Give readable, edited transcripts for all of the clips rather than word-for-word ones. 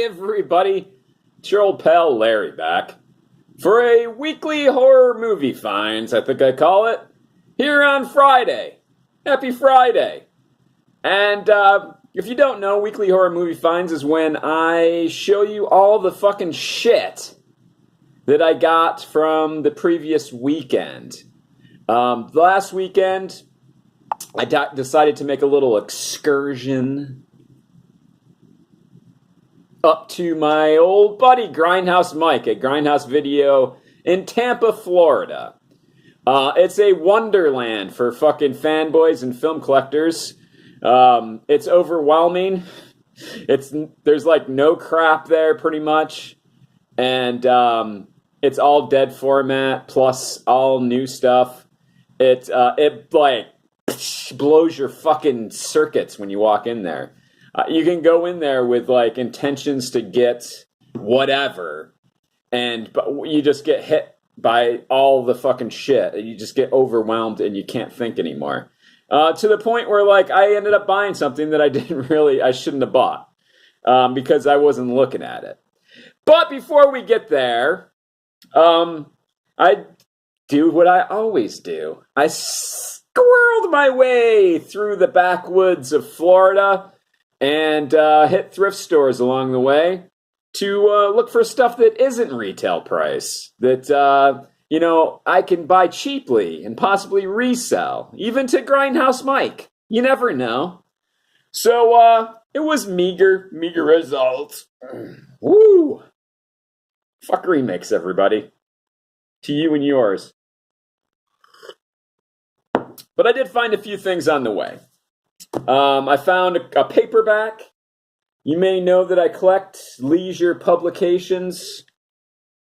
everybody, it's your old pal Larry back for a weekly horror movie finds, I think I call it, here on Friday. Happy Friday. And if you don't know, weekly horror movie finds is when I show you all the fucking shit that I got from the previous weekend. Last weekend, I decided to make a little excursion up to my old buddy Grindhouse Mike at Grindhouse Video in Tampa, Florida. It's a wonderland for fucking fanboys and film collectors. It's overwhelming. There's like no crap there pretty much. And it's all dead format plus all new stuff. It like blows your fucking circuits when you walk in there. You can go in there with like intentions to get whatever, but you just get hit by all the fucking shit. You just get overwhelmed and you can't think anymore. To the point where like I ended up buying something that I shouldn't have bought because I wasn't looking at it. But before we get there, I do what I always do. I squirreled my way through the backwoods of Florida and hit thrift stores along the way to look for stuff that isn't retail price, that, I can buy cheaply and possibly resell, even to Grindhouse Mike. You never know. So it was meager results. Woo! Fuck remakes, everybody. To you and yours. But I did find a few things on the way. I found a paperback. You may know that I collect leisure publications,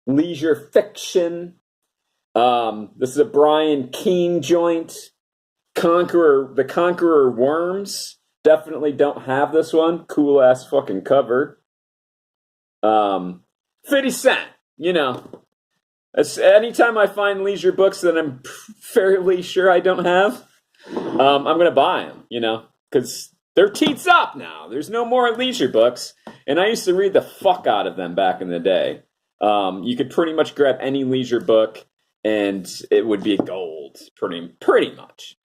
leisure fiction. This is a Brian Keene joint. The Conqueror Worms. Definitely don't have this one. Cool ass fucking cover. 50 Cent, Anytime I find leisure books that I'm fairly sure I don't have, I'm going to buy them, because they're teats up now. There's no more leisure books, and I used to read the fuck out of them back in the day. You could pretty much grab any leisure book, and it would be gold, pretty much.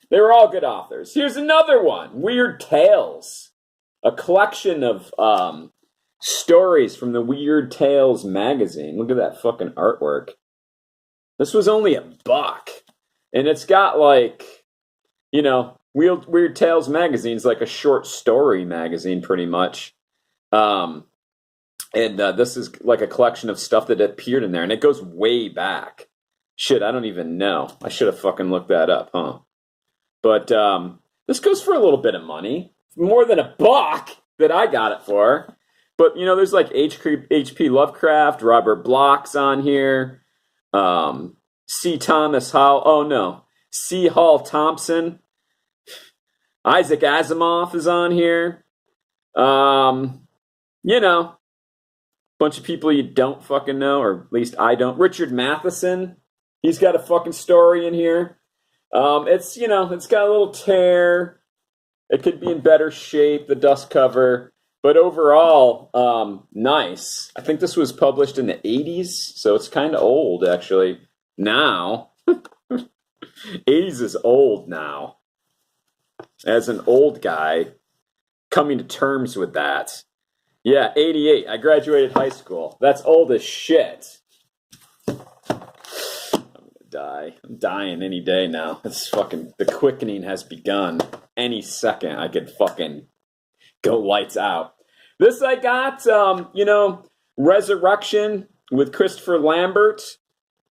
They were all good authors. Here's another one, Weird Tales, a collection of stories from the Weird Tales magazine. Look at that fucking artwork. This was only $1, and it's got like, Weird Tales magazine's like a short story magazine, pretty much. And this is like a collection of stuff that appeared in there, and it goes way back. Shit, I don't even know. I should have fucking looked that up, huh? But this goes for a little bit of money, more than $1 that I got it for. But, there's like H.P. Lovecraft, Robert Bloch's on here, C. Thomas Howell, C. Hall Thompson, Isaac Asimov is on here, bunch of people you don't fucking know, or at least I don't. Richard Matheson, he's got a fucking story in here. It's got a little tear. It could be in better shape, the dust cover. But overall, nice. I think this was published in the 80s, so it's kind of old, actually. Now. 80s is old now. As an old guy, coming to terms with that. Yeah, 88. I graduated high school. That's old as shit. I'm gonna die. I'm dying any day now. The quickening has begun. Any second, I could fucking go lights out. This I got, Resurrection with Christopher Lambert,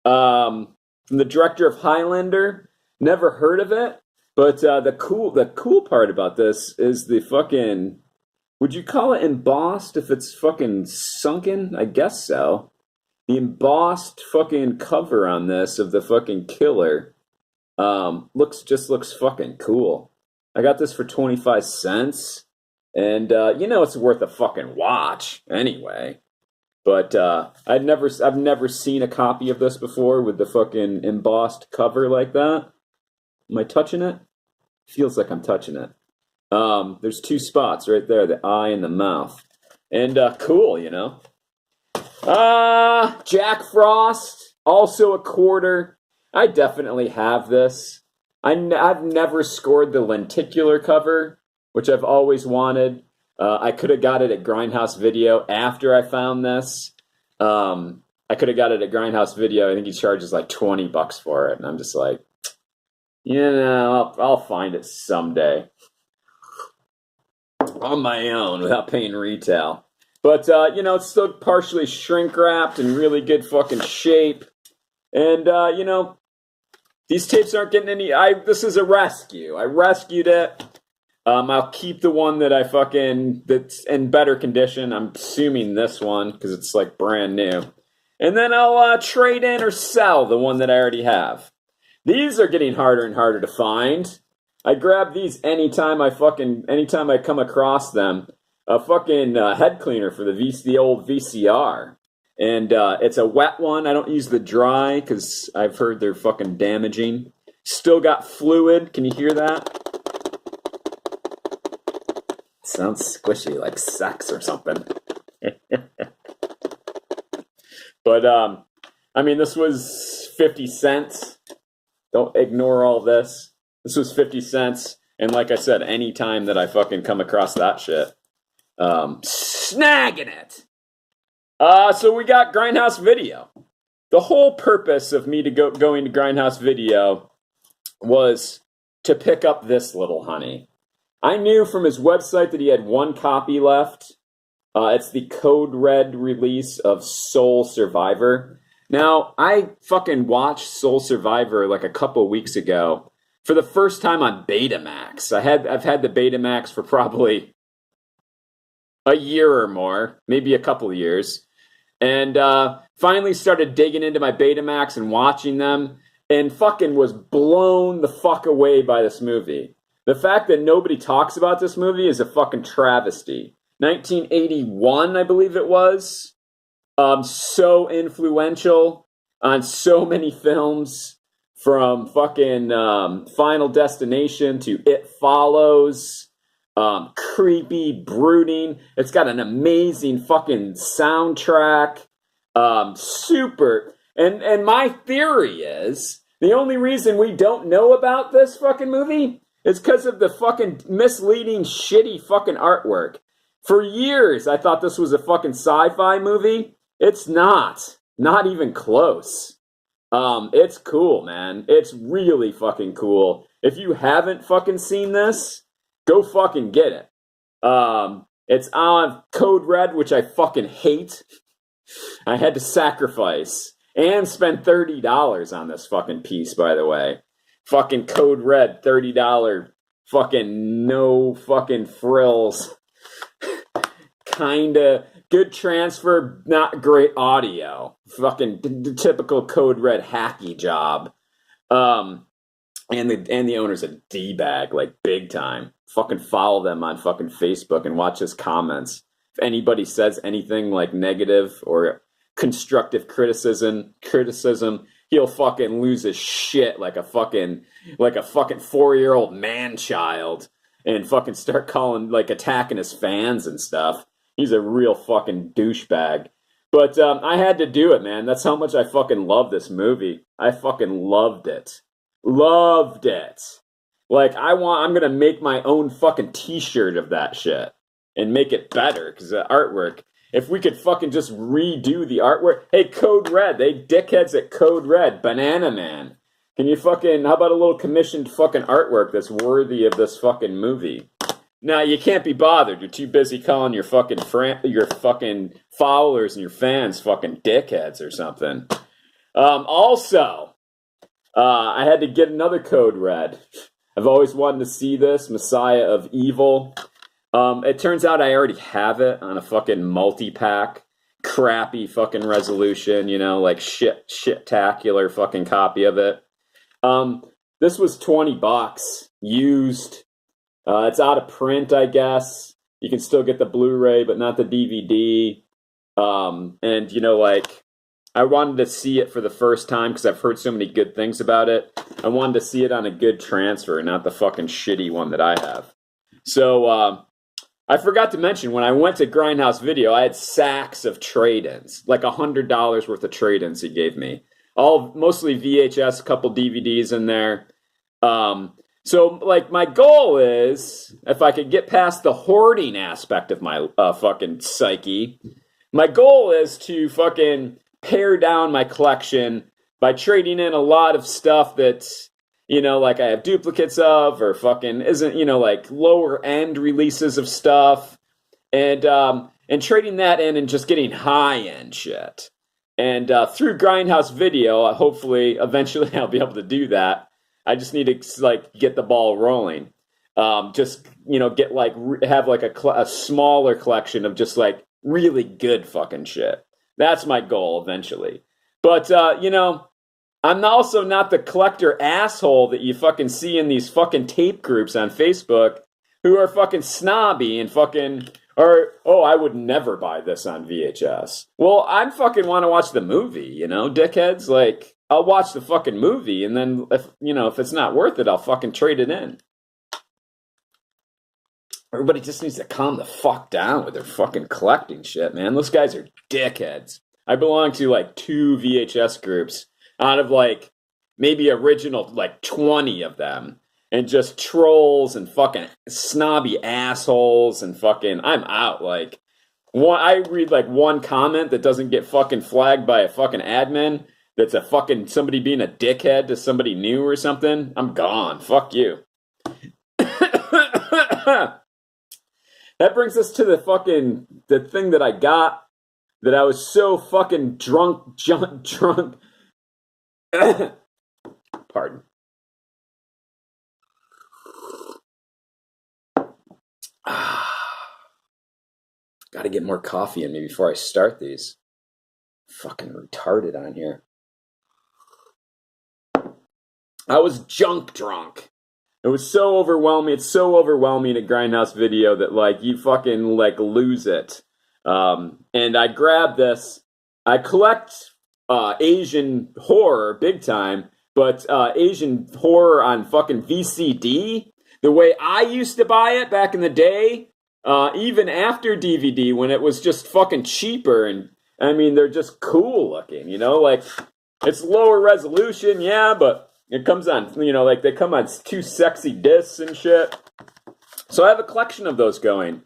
from the director of Highlander. Never heard of it, but the cool part about this is the fucking, would you call it embossed if it's fucking sunken? I guess so. The embossed fucking cover on this of the fucking killer looks fucking cool. I got this for 25 cents. And, it's worth a fucking watch anyway. But I've never seen a copy of this before with the fucking embossed cover like that. Am I touching it? Feels like I'm touching it. There's two spots right there, the eye and the mouth. And cool, you know. Jack Frost, also a quarter. I definitely have this. I've never scored the lenticular cover, which I've always wanted. I could have got it at Grindhouse Video after I found this. I could have got it at Grindhouse Video. I think he charges like $20 for it. And I'm just like, you know, I'll find it someday. On my own, without paying retail. But, you know, it's still partially shrink-wrapped in really good fucking shape. And, you know, these tapes aren't getting any... This is a rescue. I rescued it. I'll keep the one that that's in better condition. I'm assuming this one, because it's, like, brand new. And then I'll trade in or sell the one that I already have. These are getting harder and harder to find. I grab these anytime I come across them. A fucking head cleaner for the old VCR. And it's a wet one. I don't use the dry because I've heard they're fucking damaging. Still got fluid. Can you hear that? It sounds squishy, like sex or something. But, I mean, this was 50 cents. Don't ignore all this. This was 50 cents. And like I said, any time that I fucking come across that shit, snagging it. So we got Grindhouse Video. The whole purpose of me going to Grindhouse Video was to pick up this little honey. I knew from his website that he had one copy left. It's the Code Red release of Soul Survivor. Now, I fucking watched Soul Survivor like a couple weeks ago for the first time on Betamax. I've had the Betamax for probably a year or more, maybe a couple of years. And finally started digging into my Betamax and watching them, and fucking was blown the fuck away by this movie. The fact that nobody talks about this movie is a fucking travesty. 1981, I believe it was. So influential on so many films, from fucking Final Destination to It Follows. Creepy, brooding. It's got an amazing fucking soundtrack. Super. And my theory is the only reason we don't know about this fucking movie is because of the fucking misleading, shitty fucking artwork. For years, I thought this was a fucking sci-fi movie. It's not. Not even close. It's cool, man. It's really fucking cool. If you haven't fucking seen this, go fucking get it. It's on Code Red, which I fucking hate. I had to sacrifice and spend $30 on this fucking piece, by the way. Fucking Code Red, $30. Fucking no fucking frills. Kinda good transfer, not great audio. Fucking typical Code Red hacky job. And the owner's a D-bag, like big time. Fucking follow them on fucking Facebook and watch his comments. If anybody says anything like negative or constructive criticism, he'll fucking lose his shit like a fucking 4-year-old man-child and fucking start calling, like, attacking his fans and stuff. He's a real fucking douchebag. But I had to do it, man. That's how much I fucking love this movie. I fucking loved it. Loved it. Like, I'm gonna make my own fucking t-shirt of that shit and make it better, because the artwork, if we could fucking just redo the artwork. Hey, Code Red, they dickheads at Code Red, Banana Man. Can you fucking, how about a little commissioned fucking artwork that's worthy of this fucking movie? Now, you can't be bothered. You're too busy calling your fucking followers and your fans fucking dickheads or something. Also, I had to get another Code Red. I've always wanted to see this, Messiah of Evil. It turns out I already have it on a fucking multi-pack, crappy fucking resolution, you know, like shit-tacular fucking copy of it. This was $20, used. It's out of print, I guess. You can still get the Blu-ray, but not the DVD. And, you know, like, I wanted to see it for the first time because I've heard so many good things about it. I wanted to see it on a good transfer, not the fucking shitty one that I have. So, I forgot to mention, when I went to Grindhouse Video, I had sacks of trade-ins, like $100 worth of trade-ins he gave me. All mostly VHS, a couple DVDs in there. So, like, my goal is, if I could get past the hoarding aspect of my fucking psyche, my goal is to fucking pare down my collection by trading in a lot of stuff that's, like I have duplicates of, or fucking isn't, like lower end releases of stuff, and trading that in and just getting high end shit. And through Grindhouse Video, hopefully, eventually I'll be able to do that. I just need to like get the ball rolling. Just get like have like a smaller collection of just like really good fucking shit. That's my goal eventually. But I'm also not the collector asshole that you fucking see in these fucking tape groups on Facebook who are fucking snobby and fucking, I would never buy this on VHS. Well, I fucking want to watch the movie, dickheads. Like, I'll watch the fucking movie, and then if it's not worth it, I'll fucking trade it in. Everybody just needs to calm the fuck down with their fucking collecting shit, man. Those guys are dickheads. I belong to like 2 VHS groups out of like maybe original like 20 of them, and just trolls and fucking snobby assholes, and fucking I'm out. Like, I read like one comment that doesn't get fucking flagged by a fucking admin, that's a fucking somebody being a dickhead to somebody new or something, I'm gone. Fuck you. That brings us to the thing that I got, that I was so fucking drunk. Pardon. Gotta get more coffee in me before I start these. Fucking retarded on here. I was junk drunk. It was so overwhelming. It's so overwhelming at Grindhouse Video that like you fucking like lose it. And I grabbed this. I collect Asian horror big time, but Asian horror on fucking VCD, the way I used to buy it back in the day, even after DVD when it was just fucking cheaper, and I mean they're just cool looking, like it's lower resolution, yeah, but it comes on, like they come on 2 sexy discs and shit. So I have a collection of those going.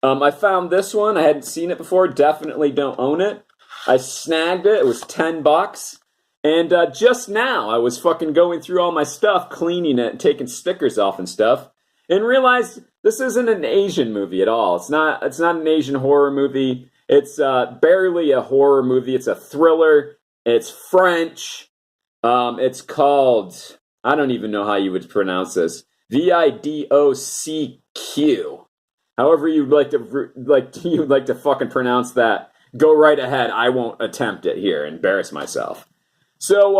I found this one. I hadn't seen it before. Definitely don't own it. I snagged it. It was $10. And just now, I was fucking going through all my stuff, cleaning it and taking stickers off and stuff, and realized this isn't an Asian movie at all. It's not an Asian horror movie. It's barely a horror movie. It's a thriller. It's French. It's called, I don't even know how you would pronounce this, VIDOCQ. However you'd like to fucking pronounce that, go right ahead. I won't attempt it here, embarrass myself. So,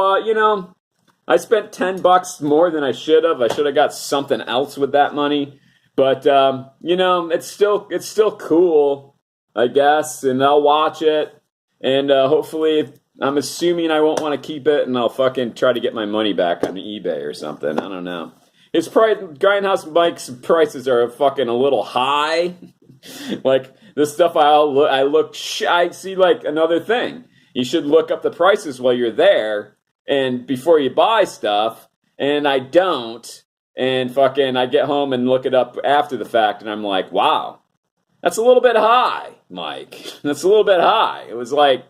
I spent $10 more than I should have. I should have got something else with that money. But, it's still cool, I guess, and I'll watch it. And hopefully, I'm assuming I won't want to keep it, and I'll fucking try to get my money back on eBay or something. I don't know. His price, Grindhouse Mike's prices are fucking a little high. Like, the stuff I see like another thing. You should look up the prices while you're there and before you buy stuff, and I don't. And fucking I get home and look it up after the fact, and I'm like, wow, that's a little bit high, Mike. That's a little bit high. It was like,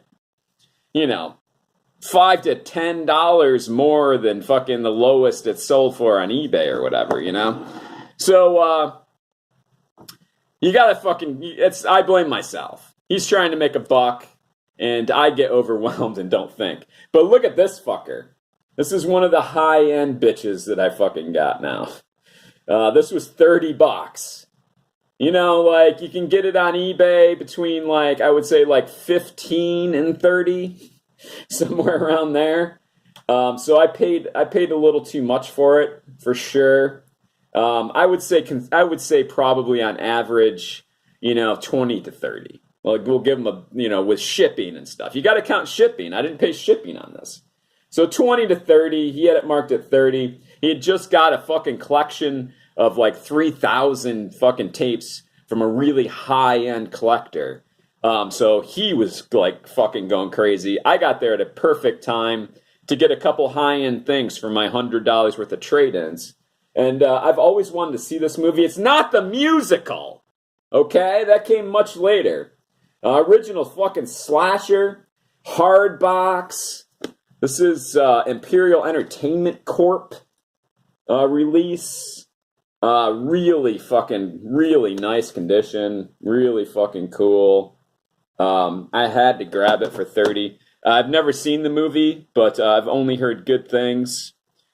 $5 to $10 more than fucking the lowest it's sold for on eBay or whatever, So, you gotta I blame myself. He's trying to make a buck, and I get overwhelmed and don't think. But look at this fucker. This is one of the high-end bitches that I fucking got now. This was $30. Like, you can get it on eBay between, like, I would say, like, 15 and 30. Somewhere around there. So I paid a little too much for it, for sure. I would say probably on average, 20 to 30. Like, we'll give them with shipping and stuff. You got to count shipping. I didn't pay shipping on this. So 20 to 30, he had it marked at 30. He had just got a fucking collection of like 3,000 fucking tapes from a really high-end collector. So he was like fucking going crazy. I got there at a perfect time to get a couple high-end things for my $100 worth of trade-ins. And I've always wanted to see this movie. It's not the musical, okay? That came much later. Original fucking slasher, hard box. This is Imperial Entertainment Corp release. Really nice condition. Really fucking cool. I had to grab it for $30. I've never seen the movie, but I've only heard good things.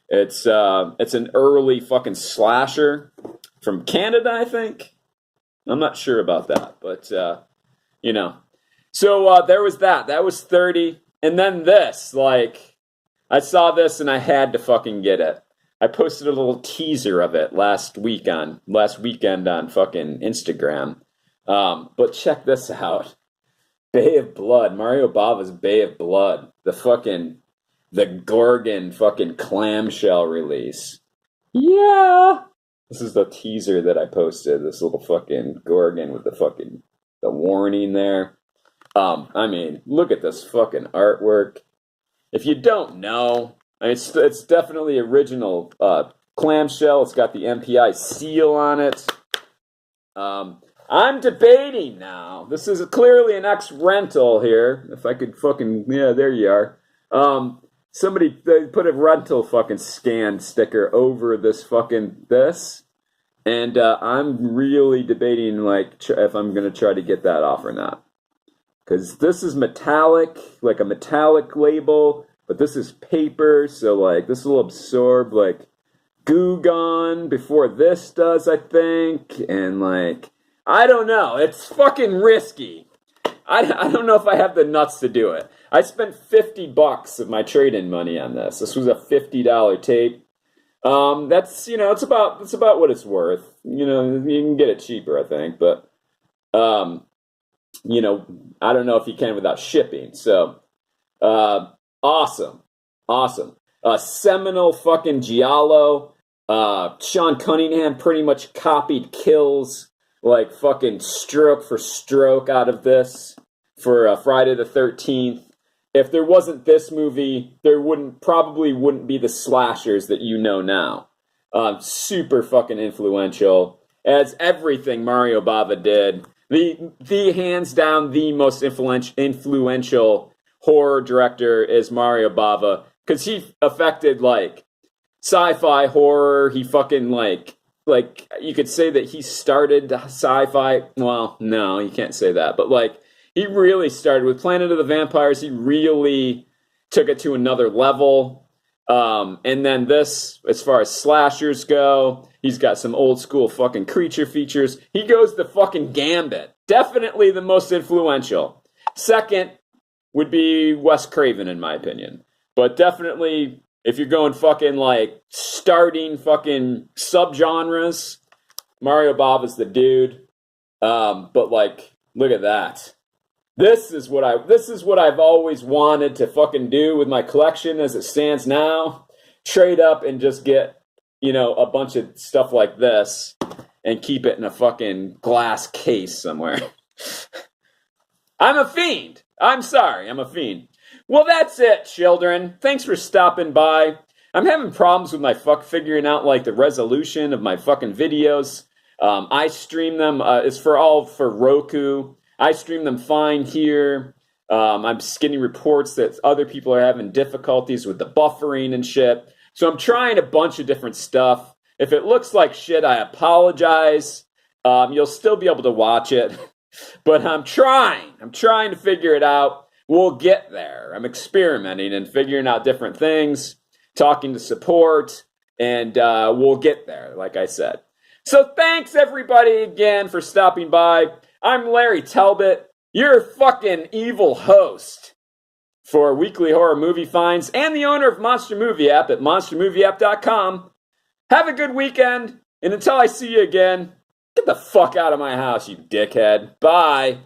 It's an early fucking slasher from Canada, I think. I'm not sure about that, but you know. So there was that. That was $30. And then this, like, I saw this and I had to fucking get it. I posted a little teaser of it last weekend on fucking Instagram. But check this out. Bay of Blood. Mario Bava's Bay of Blood. The Gorgon fucking clamshell release. Yeah! This is the teaser that I posted. This little fucking Gorgon with the warning there. I mean, look at this fucking artwork. If you don't know, I mean, it's definitely original clamshell. It's got the MPI seal on it. I'm debating now. This is clearly an ex-rental here. If I could fucking... Yeah, there you are. Somebody they put a rental fucking scan sticker over this. And I'm really debating, like, if I'm going to try to get that off or not. Because this is metallic, like a metallic label, but this is paper, so, like, this will absorb, like, Goo Gone before this does, I think. And, like... I don't know. It's fucking risky. I don't know if I have the nuts to do it. I spent $50 of my trade-in money on this. This was a $50 tape. That's, you know, it's about what it's worth. You know, you can get it cheaper, I think, but you know, I don't know if you can without shipping. So, awesome. Seminal fucking giallo. Sean Cunningham pretty much copied kills. Like, fucking stroke for stroke out of this for Friday the 13th. If there wasn't this movie, there probably wouldn't be the slashers that you know now. Super fucking influential. As everything Mario Bava did. The hands down, the most influential horror director is Mario Bava. Because he affected, like, sci-fi horror. He fucking, like, you could say that he started sci-fi. Well, no, you can't say that. But, like, he really started with Planet of the Vampires. He really took it to another level. And then this, as far as slashers go, he's got some old school fucking creature features. He goes the fucking gambit. Definitely the most influential. Second would be Wes Craven, in my opinion. But definitely... if you're going fucking, like, starting fucking subgenres, Mario Bava's the dude. But, like, look at that. This is what I've always wanted to fucking do with my collection as it stands now. Trade up and just get, you know, a bunch of stuff like this and keep it in a fucking glass case somewhere. I'm a fiend. I'm sorry, I'm a fiend. Well, that's it, children. Thanks for stopping by. I'm having problems with my figuring out, like, the resolution of my fucking videos. I stream them. It's for Roku. I stream them fine here. I'm getting reports that other people are having difficulties with the buffering and shit. So I'm trying a bunch of different stuff. If it looks like shit, I apologize. You'll still be able to watch it. But I'm trying. I'm trying to figure it out. We'll get there. I'm experimenting and figuring out different things, talking to support, and we'll get there, like I said. So thanks, everybody, again, for stopping by. I'm Larry Talbot, your fucking evil host for Weekly Horror Movie Finds and the owner of Monster Movie App at monstermovieapp.com. Have a good weekend, and until I see you again, get the fuck out of my house, you dickhead. Bye.